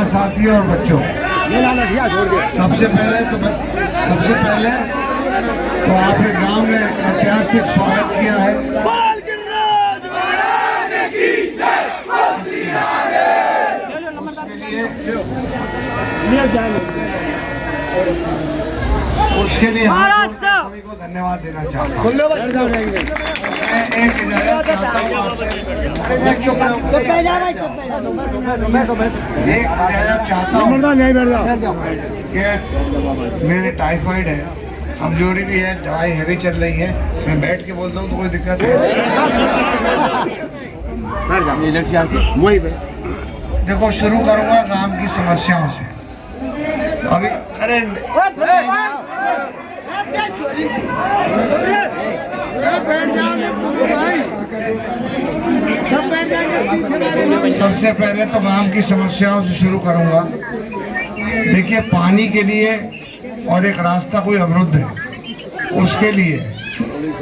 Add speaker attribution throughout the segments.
Speaker 1: साथियों और बच्चों, सबसे पहले तो आपके गांव में ऐतिहासिक स्वागत किया है। उसके लिए सभी को धन्यवाद देना चाहता हूँ। मैं एक इजाजत चाहता हूँ कि मेरे टाइफाइड है, कमजोरी भी है, दवाई हैवी चल रही है, मैं बैठ के बोलता हूँ तो कोई दिक्कत है? देखो, शुरू करूंगा गांव की समस्याओं से। अभी अरे सबसे पहले तो गांव की समस्याओं से शुरू करूंगा। देखिए, पानी के लिए और एक रास्ता कोई अवरुद्ध है, उसके लिए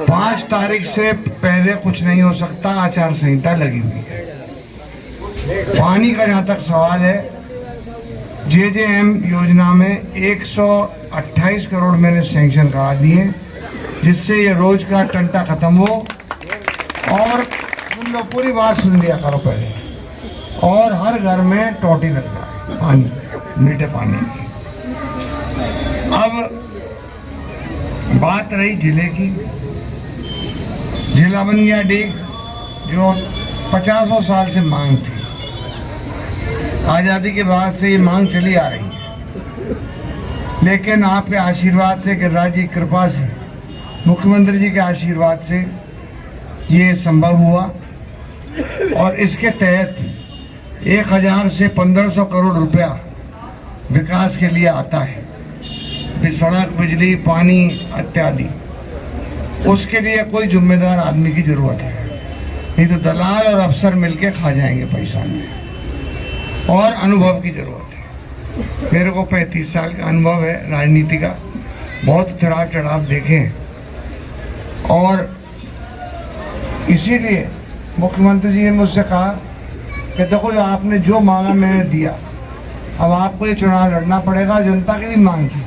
Speaker 1: 5 तारीख से पहले कुछ नहीं हो सकता, आचार संहिता लगी हुई है। पानी का जहाँ तक सवाल है, JJM योजना में 128 करोड़ मैंने सैंक्शन करा दिए, जिससे ये रोज का टंटा खत्म हो। और सुन लो, पूरी बात सुन लिया करो पहले, और हर घर में टोटी लग जाए पानी, मीठे पानी की। अब बात रही जिले की, जिला बन गया डीग, जो 50 साल से मांग थी। आज़ादी के बाद से ये मांग चली आ रही है, लेकिन आपके आशीर्वाद से, गिरिराज जी की कृपा से, मुख्यमंत्री जी के आशीर्वाद से ये संभव हुआ। और इसके तहत 1000 से 1500 करोड़ रुपया विकास के लिए आता है, सड़क, बिजली, पानी इत्यादि। उसके लिए कोई जिम्मेदार आदमी की जरूरत है, नहीं तो दलाल और अफसर मिलके खा जाएंगे पैसा में। और अनुभव की जरूरत है। मेरे को 35 साल का अनुभव है राजनीति का, बहुत उतराव चढ़ाव देखे हैं। और इसीलिए मुख्यमंत्री जी ने मुझसे कहा कि देखो, आपने जो मांगा मैंने दिया, अब आपको ये चुनाव लड़ना पड़ेगा। जनता की भी मांग थी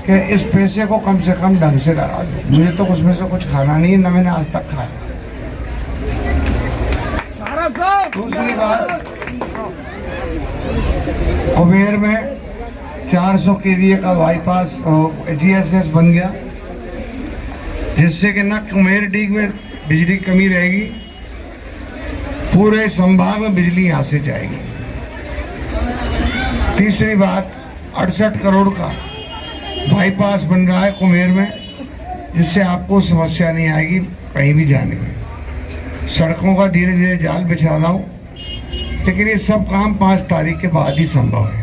Speaker 1: कि इस पैसे को कम से कम ढंग से लगा दो, मुझे तो उसमें से कुछ खाना नहीं है, न मैंने आज तक खाया। दूसरी बात, कुबेर में 400 kVA का बाईपास GSS बन गया, जिससे कि न कुमेर डीग में बिजली की कमी रहेगी, पूरे संभाग में बिजली यहाँ से जाएगी। तीसरी बात, 68 करोड़ का बाईपास बन रहा है कुमेर में, जिससे आपको समस्या नहीं आएगी कहीं भी जाने में। सड़कों का धीरे धीरे जाल बिछा रहा हूँ, लेकिन ये सब काम 5 तारीख के बाद ही संभव है।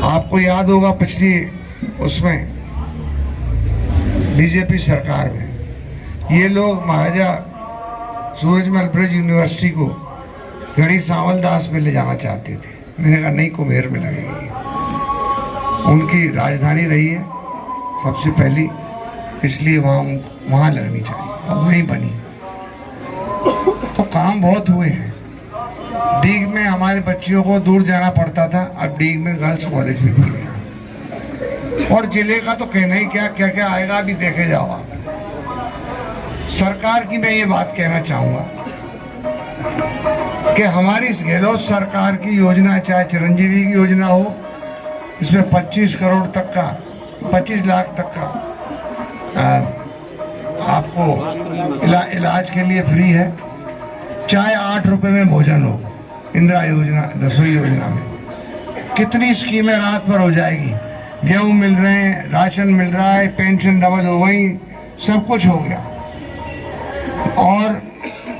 Speaker 1: आपको याद होगा, पिछली उसमें बीजेपी सरकार में ये लोग महाराजा सूरजमल ब्रिज यूनिवर्सिटी को गढ़ी सांवल दास में ले जाना चाहते थे। मैंने कहा नहीं, कुबेर में लगेगी, उनकी राजधानी रही है सबसे पहली, इसलिए वहाँ लगनी चाहिए। अब वहीं बनी, तो काम बहुत हुए हैं। डीग में हमारे बच्चियों को दूर जाना पड़ता था, अब डीग में गर्ल्स कॉलेज भी खुल गया। और जिले का तो कहना ही क्या क्या आएगा, अभी देखे जाओ आप। सरकार की मैं ये बात कहना चाहूंगा कि हमारी इस गहलोत सरकार की योजना, चाहे चिरंजीवी की योजना हो, इसमें 25 करोड़ तक का, 25 लाख तक का आपको इलाज के लिए फ्री है। चाहे 8 रुपए में भोजन हो, इंदिरा योजना, रसोई योजना में कितनी स्कीमें रात पर हो जाएगी। गेहूं मिल रहे हैं, राशन मिल रहा है, पेंशन डबल हो गई, सब कुछ हो गया। और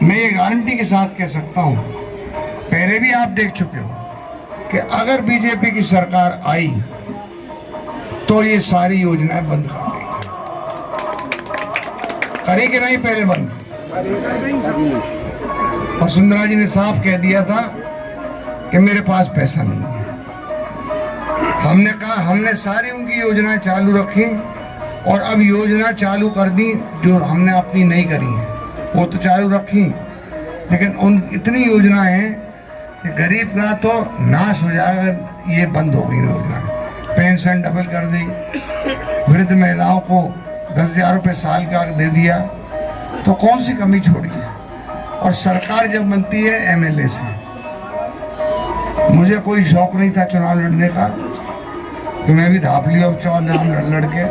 Speaker 1: मैं ये गारंटी के साथ कह सकता हूँ, पहले भी आप देख चुके हो कि अगर बीजेपी की सरकार आई तो ये सारी योजनाएं बंद कर देगी। करी कि नहीं? पहले बंद। वसुंधरा जी ने साफ कह दिया था कि मेरे पास पैसा नहीं है। हमने कहा, हमने सारी उनकी योजनाएं चालू रखी और अब योजना चालू कर दी जो हमने अपनी नहीं करी है, वो तो चालू रखी, लेकिन उन इतनी योजनाएं हैं कि गरीब का तो नाश हो जाएगा, ये बंद हो गई योजना। पेंशन डबल कर दी, वृद्ध महिलाओं को 10,000 रुपये साल का दे दिया, तो कौन सी कमी छोड़ी है। और सरकार जब बनती है एमएलए से, मुझे कोई शौक नहीं था चुनाव लड़ने का, तो मैं भी धाप लिया चुनाव लड़ के,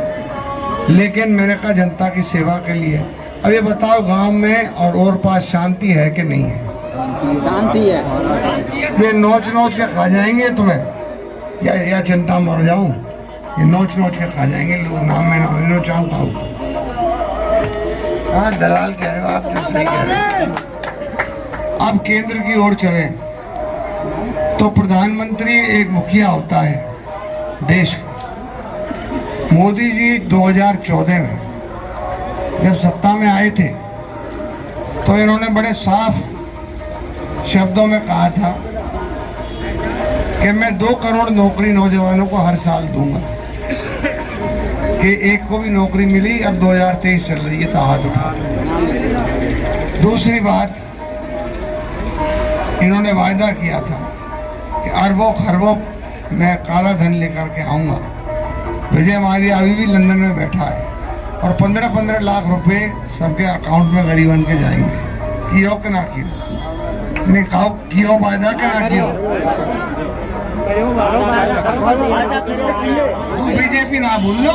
Speaker 1: लेकिन मैंने कहा जनता की सेवा के लिए। अब ये बताओ गांव में और पास शांति है कि नहीं है?
Speaker 2: शांति है।
Speaker 1: ये नोच नोच के खा जाएंगे तुम्हें, या चिंता मर जाऊं, ये नोच नोच के खा जाएंगे लोग। नाम में ना चाहता हूँ। हाँ दलाल कह रहे हो आप, नहीं कह रहे। अब केंद्र की ओर चले तो प्रधानमंत्री एक मुखिया होता है देश का। मोदी जी 2014 में जब सत्ता में आए थे तो इन्होंने बड़े साफ शब्दों में कहा था कि मैं 2 करोड़ नौकरी नौजवानों को हर साल दूंगा। कि एक को भी नौकरी मिली, अब 2023 चल रही है तो हाथ उठा दो। दूसरी बात, इन्होंने वायदा किया था कि अरबों खरबों मैं काला धन लेकर के आऊंगा। विजय माल्या अभी भी लंदन में बैठा है और 15-15 लाख रुपए सबके अकाउंट में गरीबन के जाएंगे। कियो कि ना कियो? नहीं खाओ, कियो वायदा कि ना कियो? बीजेपी ना भूल लो,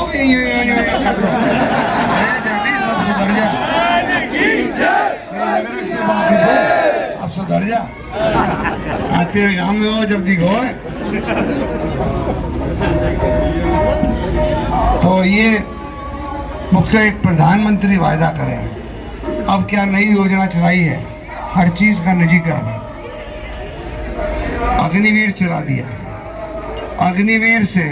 Speaker 1: जल्दी सब सुधर जा, अब सुधर जा। आते गाँव में हो जब दिखो। तो ये मुख्य एक प्रधानमंत्री वायदा करें। अब क्या नई योजना चलाई है, हर चीज का निजीकरण। अग्निवीर चला दिया। अग्निवीर से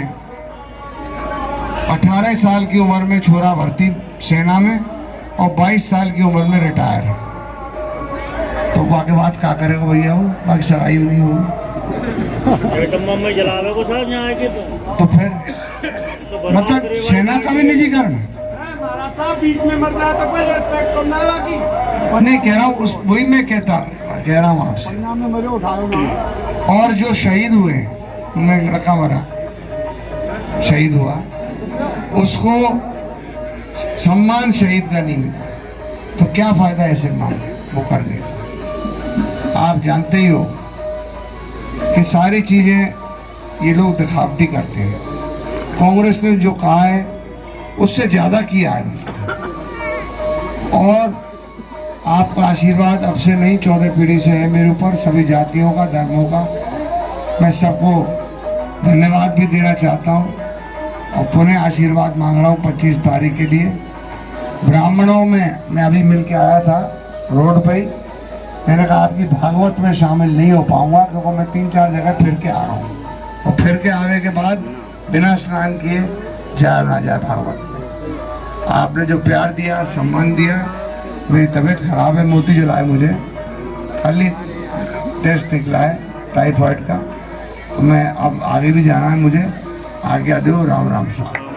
Speaker 1: 18 साल की उम्र में छोरा भर्ती सेना में और 22 साल की उम्र में रिटायर। तो बाकी बात क्या करेगा भैया, वो बाकी सगाई नहीं होगी तो फिर मतलब सेना का भी निजीकरण है।
Speaker 3: बीच में मर जाए तो कोई रेस्पेक्ट तो ना बाकी
Speaker 1: नहीं कह रहा हूँ, उस वही मैं कह रहा हूँ आपसे। और जो शहीद हुए, उनमें एक लड़का मरा, शहीद हुआ, उसको सम्मान शहीद का नहीं मिला, तो क्या फायदा ऐसे मामले वो करने का। आप जानते ही हो कि सारी चीजें ये लोग दिखावटी करते हैं। कांग्रेस ने जो कहा है उससे ज्यादा किया है। और आपका आशीर्वाद अब से नहीं, 14 पीढ़ी से है मेरे ऊपर, सभी जातियों का, धर्मों का। मैं सबको धन्यवाद भी देना चाहता हूँ और पुनः आशीर्वाद मांग रहा हूँ 25 तारीख के लिए। ब्राह्मणों में मैं अभी मिल के आया था रोड पे ही, मैंने कहा आपकी भागवत में शामिल नहीं हो पाऊंगा क्योंकि मैं 3-4 जगह फिर के आ रहा हूँ, और फिर के आने के बाद बिना स्नान किए जाया ना जाए भागवत में। आपने जो प्यार दिया, सम्मान दिया, मेरी तबीयत खराब है, मोती जलाए मुझे, कल ही टेस्ट निकला है टाइफाइड का, तो मैं अब आगे भी जाना है मुझे। आज्ञा दो। राम राम साहब।